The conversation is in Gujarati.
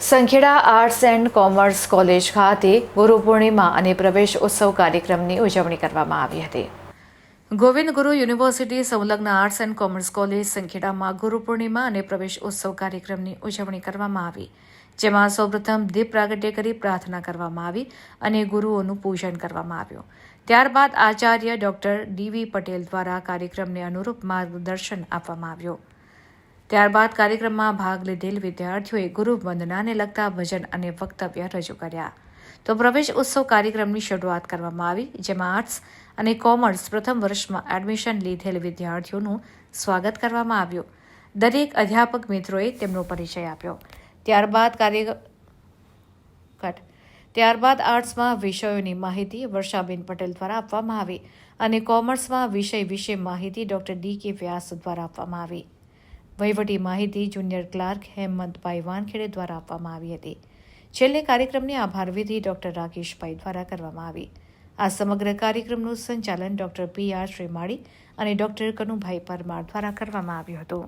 Sankheda arts and commerce college ખાતે ગુરુ પૂર્ણિમા અને પ્રવેશ ઉત્સવ કાર્યક્રમની ઉજવણી કરવામાં આવી હતી. ગોવિંદ ગુરુ યુનિવર્સિટી સંલગ્ન arts and commerce college સંખેડામાં Guru Purnima અને પ્રવેશ ઉત્સવ કાર્યક્રમની ઉજવણી કરવામાં આવી, જેમાં સૌપ્રથમ દીપ પ્રાગટ્ય કરી પ્રાર્થના કરવામાં આવી અને ગુરુઓનું પૂજન કરવામાં આવ્યું. ત્યારબાદ આચાર્ય ડોક્ટર ડી.વી. પટેલ દ્વારા કાર્યક્રમને અનુરૂપ માર્ગદર્શન આપવામાં આવ્યું. ત્યારબાદ કાર્યક્રમમાં ભાગ લીધેલ વિદ્યાર્થીઓએ ગુરુ વંદનાને લગતા ભજન અને વક્તવ્ય રજૂ કર્યા. તો પ્રવેશ ઉત્સવ કાર્યક્રમની શરૂઆત કરવામાં આવી, જેમાં આર્ટ્સ અને કોમર્સ પ્રથમ વર્ષમાં એડમિશન લીધેલ વિદ્યાર્થીઓનું સ્વાગત કરવામાં આવ્યું. દરેક અધ્યાપક મિત્રોએ તેમનો પરિચય આપ્યો. ત્યારબાદ આર્ટ્સમાં વિષયોની માહિતી વર્ષાબેન પટેલ દ્વારા આપવામાં આવી અને કોમર્સમાં વિષય વિશે માહિતી ડોક્ટર ડી.કે. વ્યાસ દ્વારા આપવામાં આવી. વહીવટી માહિતી જુનિયર ક્લાર્ક હેમંતભાઈ વાનખેડે દ્વારા આપવામાં આવી હતી. છેલ્લે કાર્યક્રમની આભાર વિધિ ડોક્ટર રાકેશભાઈ દ્વારા કરવામાં આવી. આ સમગ્ર કાર્યક્રમનું સંચાલન ડોક્ટર પી.આર. શ્રીમાળી અને ડોક્ટર કનુભાઈ પરમાર દ્વારા કરવામાં આવ્યું હતું.